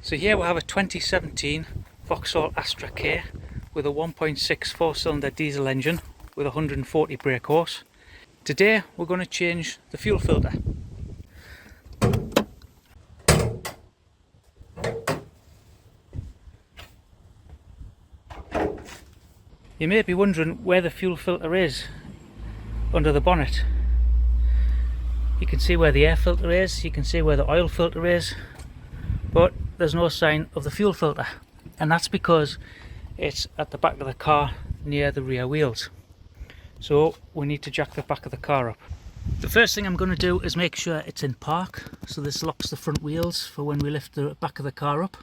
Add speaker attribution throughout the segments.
Speaker 1: So here we have a 2017 Vauxhall Astra K with a 1.6 4-cylinder diesel engine with 140 brake horse. Today we're going to change the fuel filter. You may be wondering where the fuel filter is under the bonnet. You can see where the air filter is, you can see where the oil filter is, but there's no sign of the fuel filter, and that's because it's at the back of the car near the rear wheels. So we need to jack the back of the car up. The first thing I'm going to do is make sure it's in park, so this locks the front wheels for when we lift the back of the car up.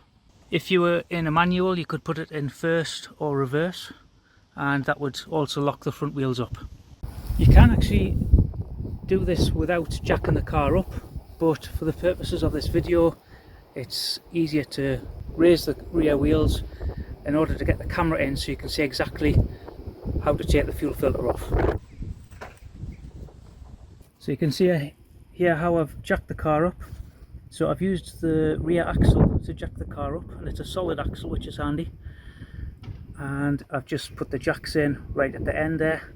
Speaker 1: If you were in a manual, you could put it in first or reverse, and that would also lock the front wheels up. You can actually do this without jacking the car up, but for the purposes of this video it's easier to raise the rear wheels in order to get the camera in so you can see exactly how to take the fuel filter off. So you can see here how I've jacked the car up. So I've used the rear axle to jack the car up, and it's a solid axle which is handy, and I've just put the jacks in right at the end there.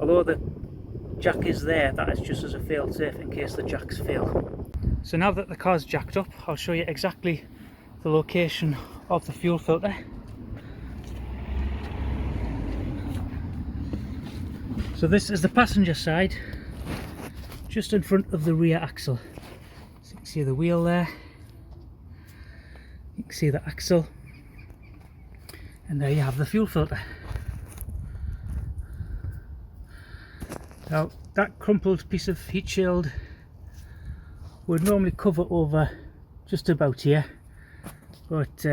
Speaker 1: Although the jack is there, that is just as a fail-safe in case the jacks fail. So now that the car's jacked up, I'll show you exactly the location of the fuel filter. So this is the passenger side, just in front of the rear axle. So you can see the wheel there, you can see the axle, and there you have the fuel filter. Now that crumpled piece of heat shield would normally cover over just about here, but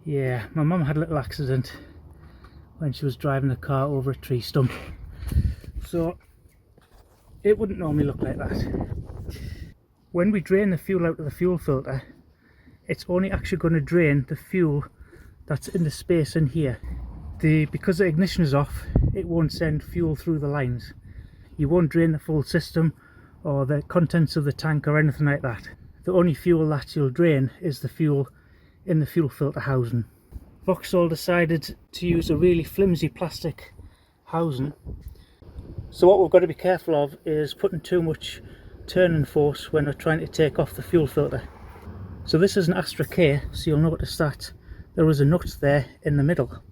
Speaker 1: yeah, my mum had a little accident when she was driving the car over a tree stump, so it wouldn't normally look like that. When we drain the fuel out of the fuel filter, it's only actually going to drain the fuel that's in the space in here. Because the ignition is off, it won't send fuel through the lines. You won't drain the full system or the contents of the tank or anything like that. The only fuel that you'll drain is the fuel in the fuel filter housing. Vauxhall decided to use a really flimsy plastic housing, so what we've got to be careful of is putting too much turning force when we're trying to take off the fuel filter. So this is an Astra K, so you'll notice that there is a nut there in the middle.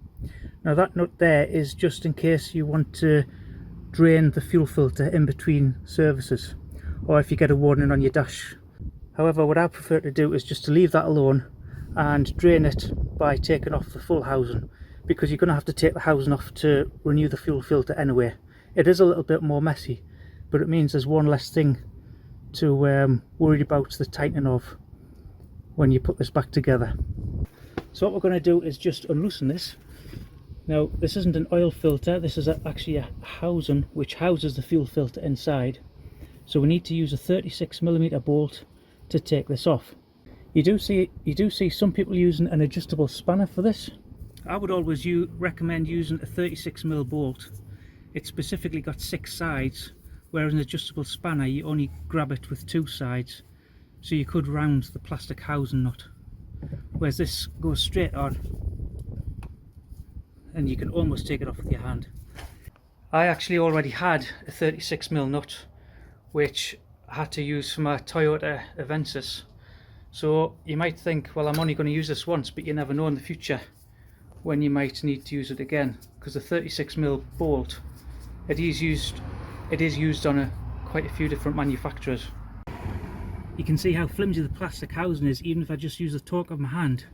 Speaker 1: Now that nut there is just in case you want to drain the fuel filter in between services, or if you get a warning on your dash. However, what I prefer to do is just to leave that alone and drain it by taking off the full housing, because you're going to have to take the housing off to renew the fuel filter anyway. It is a little bit more messy, but it means there's one less thing to worry about the tightening of when you put this back together. So what we're going to do is just unloosen this. Now this isn't an oil filter, this is actually a housing which houses the fuel filter inside. So we need to use a 36mm bolt to take this off. You do see some people using an adjustable spanner for this. I would always recommend using a 36mm bolt. It's specifically got 6 sides, whereas an adjustable spanner you only grab it with 2 sides, so you could round the plastic housing nut, whereas this goes straight on and you can almost take it off with your hand. I actually already had a 36mm nut which I had to use for my Toyota Avensis. So you might think, well, I'm only going to use this once, but you never know in the future when you might need to use it again, because the 36mm bolt, it is used on quite a few different manufacturers. You can see how flimsy the plastic housing is. Even if I just use the torque of my hand,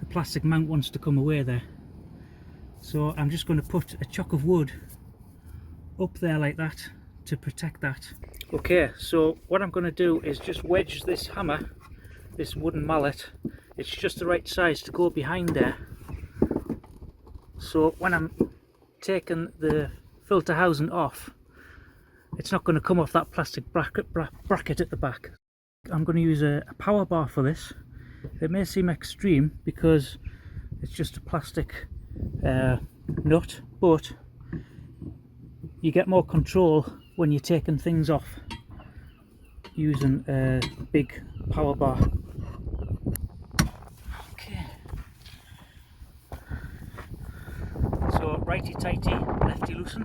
Speaker 1: the plastic mount wants to come away there. So I'm just going to put a chock of wood up there like that to protect that. Okay, so what I'm going to do is just wedge this hammer, this wooden mallet. It's just the right size to go behind there, so when I'm taking the filter housing off, it's not going to come off that plastic bracket at the back. I'm going to use a power bar for this. It may seem extreme because it's just a plastic nut, but you get more control when you're taking things off using a big power bar. righty tighty, lefty loosen.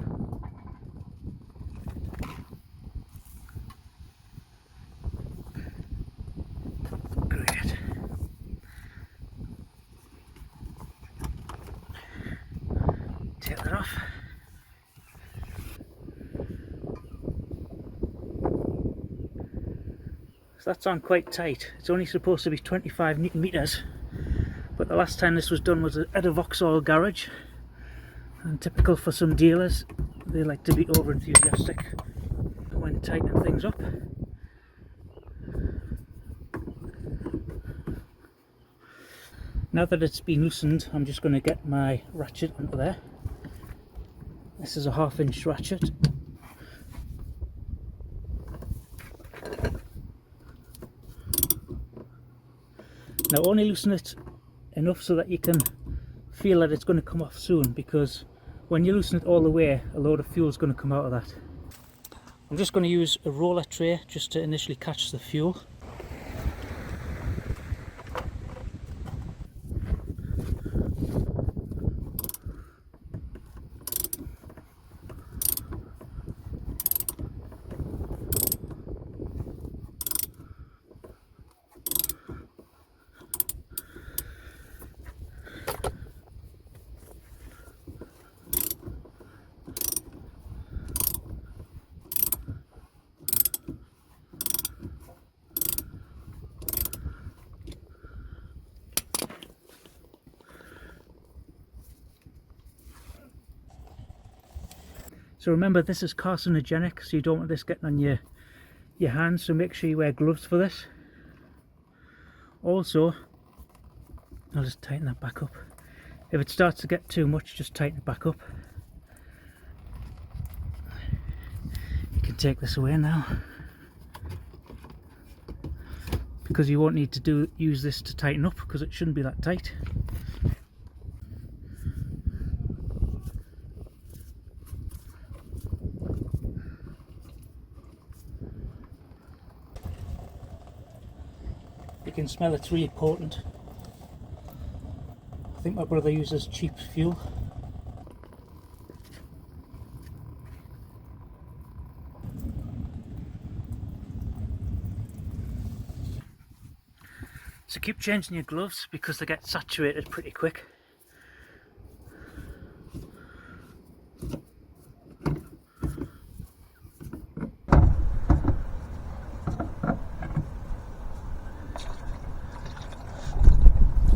Speaker 1: Great. Take that off. So that's on quite tight. It's only supposed to be 25 Newton meters, but the last time this was done was at a Vauxhall garage, and typical for some dealers, they like to be over enthusiastic when tightening things up. Now that it's been loosened, I'm just going to get my ratchet onto there. This is a 1/2 inch ratchet. Now only loosen it enough so that you can feel that it's going to come off soon, because when you loosen it all the way, a load of fuel is going to come out of that. I'm just going to use a roller tray just to initially catch the fuel. So remember, this is carcinogenic, so you don't want this getting on your hands, so make sure you wear gloves for this. Also, I'll just tighten that back up. If it starts to get too much, just tighten it back up. You can take this away now, because you won't need to use this to tighten up, because it shouldn't be that tight. You can smell it's really potent. I think my brother uses cheap fuel. So keep changing your gloves because they get saturated pretty quick.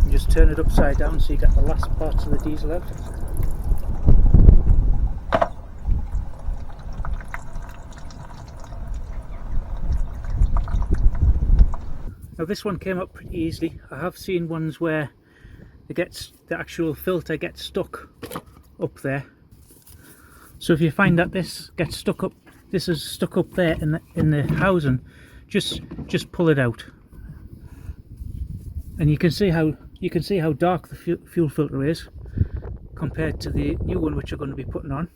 Speaker 1: Just turn it upside down so you get the last parts of the diesel out. Now this one came up pretty easily. I have seen ones where the actual filter gets stuck up there. So if you find that this gets stuck up, this is stuck up there in the housing, just pull it out, and you can see how dark the fuel filter is compared to the new one which you're going to be putting on.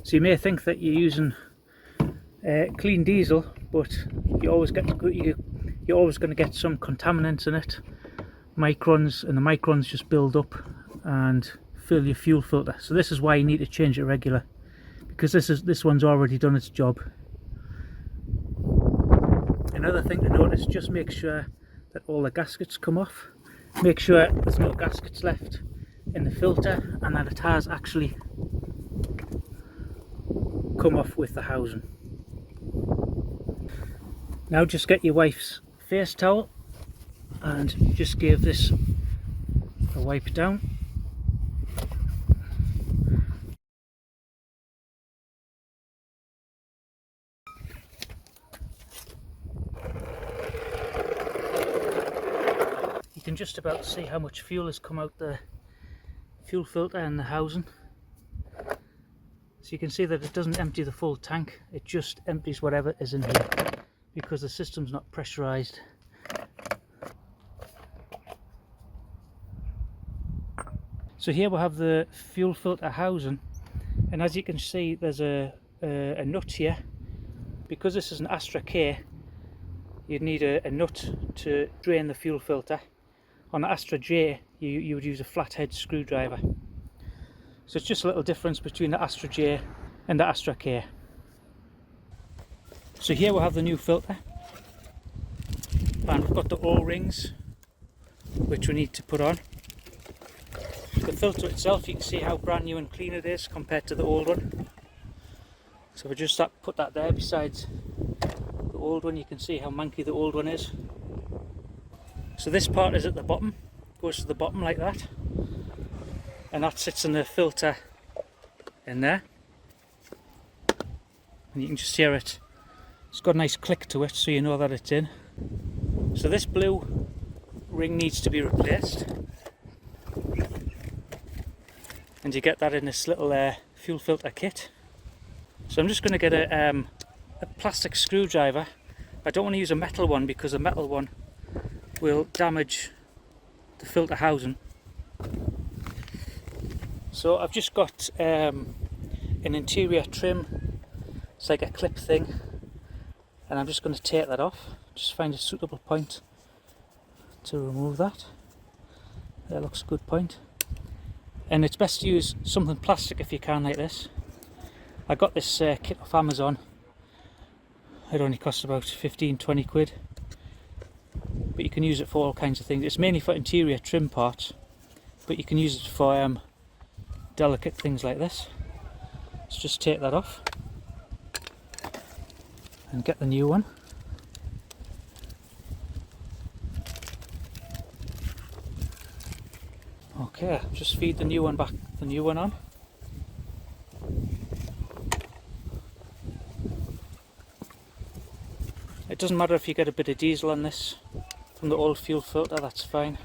Speaker 1: So you may think that you're using clean diesel, but you're always going to get some contaminants in it, microns, and the microns just build up and fill your fuel filter. So this is why you need to change it regular, because this one's already done its job. Another thing to notice, just make sure that all the gaskets come off. Make sure there's no gaskets left in the filter and that it has actually come off with the housing. Now just get your wife's face towel and just give this a wipe down. You can just about see how much fuel has come out the fuel filter and the housing. So you can see that it doesn't empty the full tank, it just empties whatever is in here because the system's not pressurized. So here we have the fuel filter housing, and as you can see there's a nut here. Because this is an Astra K, you'd need a nut to drain the fuel filter. On the Astra J you would use a flathead screwdriver. So it's just a little difference between the Astra J and the Astra K. So here we have the new filter, and we've got the O-rings which we need to put on. The filter itself, you can see how brand new and clean it is compared to the old one. So we just put that there beside the old one. You can see how manky the old one is. So this part is at the bottom, goes to the bottom like that, and that sits in the filter in there, and you can just hear it. It's got a nice click to it, so you know that it's in. So this blue ring needs to be replaced, and you get that in this little fuel filter kit. So I'm just going to get a plastic screwdriver. I don't want to use a metal one because a metal one will damage the filter housing. So I've just got an interior trim. It's like a clip thing, and I'm just going to take that off. Just find a suitable point to remove that. That looks a good point. And it's best to use something plastic if you can, like this. I got this kit off Amazon. It only costs about 15-20 quid. But you can use it for all kinds of things. It's mainly for interior trim parts, but you can use it for delicate things like this. Let's just take that off and get the new one. Okay, just feed the new one back, the new one on. It doesn't matter if you get a bit of diesel on this from the old fuel filter, that's fine.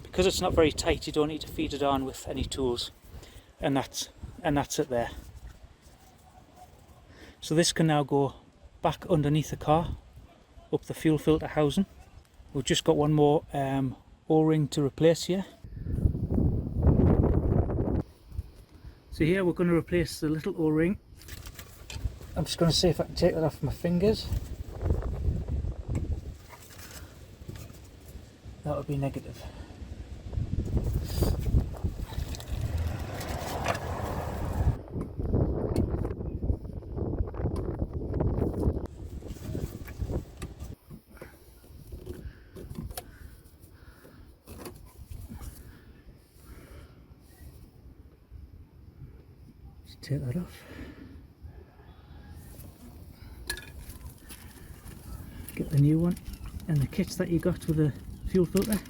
Speaker 1: Because it's not very tight, you don't need to feed it on with any tools, and that's it there. So this can now go back underneath the car, up the fuel filter housing. We've just got one more O-ring to replace here. So here we're going to replace the little O-ring. I'm just going to see if I can take that off my fingers. That would be negative. Take that off. Get the new one and the kits that you got with the fuel filter.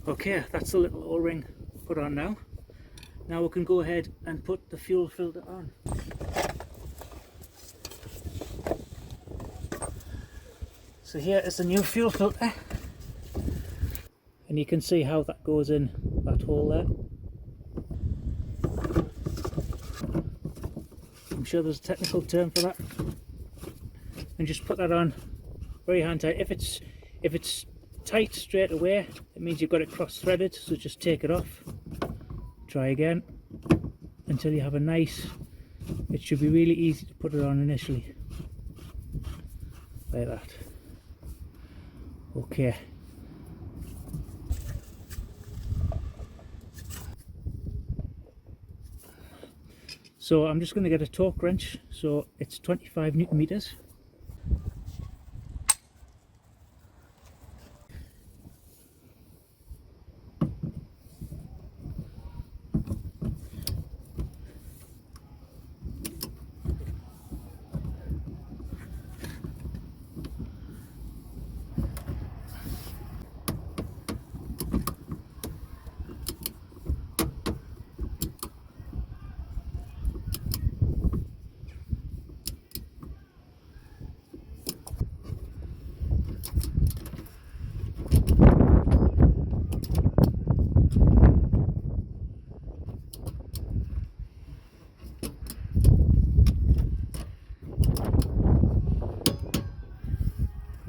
Speaker 1: Okay, that's the little O-ring put on now. Now we can go ahead and put the fuel filter on. So here is the new fuel filter, and you can see how that goes in that hole there. I'm sure there's a technical term for that. And just put that on very hand tight. If it's tight straight away, it means you've got it cross threaded, so just take it off. Try again until you have a nice, it should be really easy to put it on initially, like that. Okay. So I'm just going to get a torque wrench, so it's 25 Newton meters.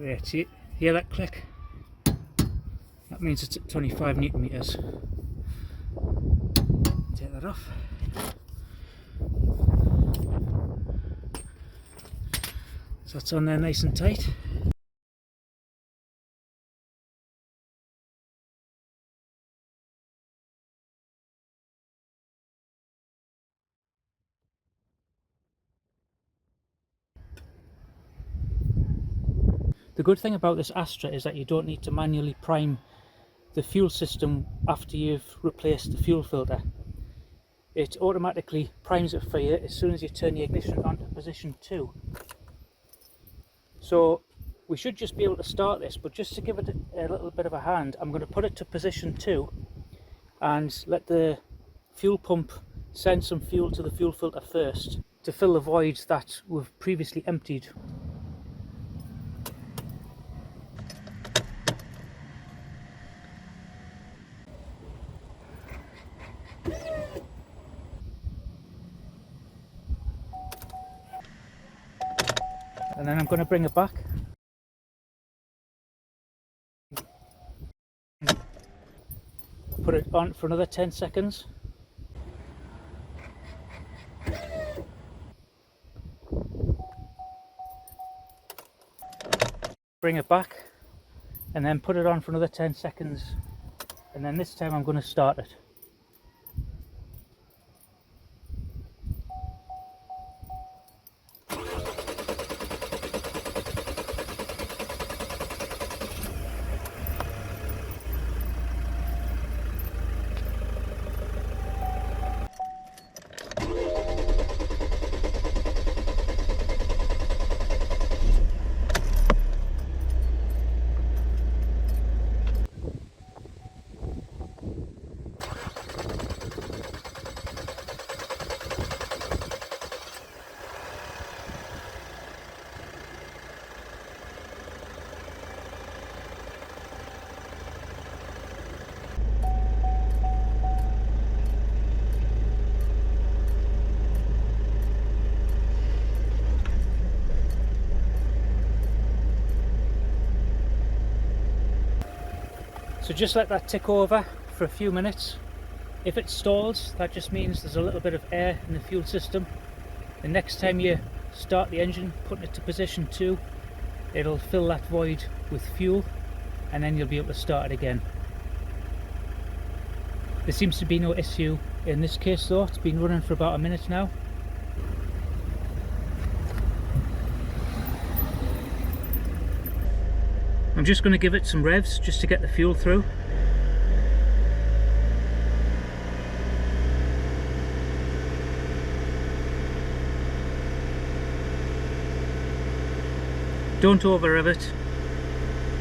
Speaker 1: There, see, hear that click? That means it's at 25 Newton meters. Take that off. So that's on there nice and tight. The good thing about this Astra is that you don't need to manually prime the fuel system after you've replaced the fuel filter. It automatically primes it for you as soon as you turn the ignition onto position 2. So we should just be able to start this, but just to give it a little bit of a hand, I'm going to put it to position 2 and let the fuel pump send some fuel to the fuel filter first to fill the void that we've previously emptied. And then I'm going to bring it back. Put it on for another 10 seconds. Bring it back and then put it on for another 10 seconds. And then this time I'm going to start it. So just let that tick over for a few minutes. If it stalls, that just means there's a little bit of air in the fuel system. The next time you start the engine, putting it to position 2, it'll fill that void with fuel and then you'll be able to start it again. There seems to be no issue in this case though. It's been running for about a minute now. I'm just going to give it some revs just to get the fuel through. Don't over rev it,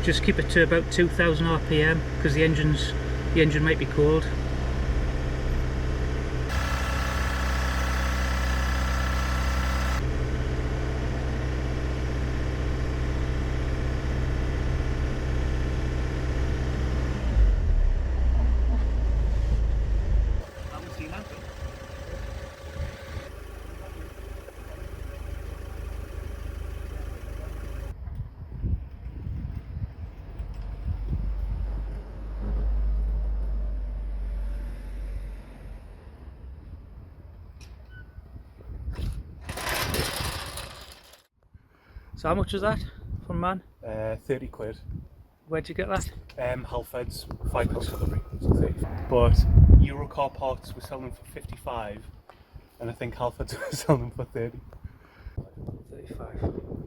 Speaker 1: just keep it to about 2000 RPM because the engine might be cold. So how much was that from man?
Speaker 2: 30 quid.
Speaker 1: Where'd you get that?
Speaker 2: Halfeds, £5 delivery, so 35. But Eurocar parts were selling for 55, and I think Halfeds were selling for 30.
Speaker 1: 35.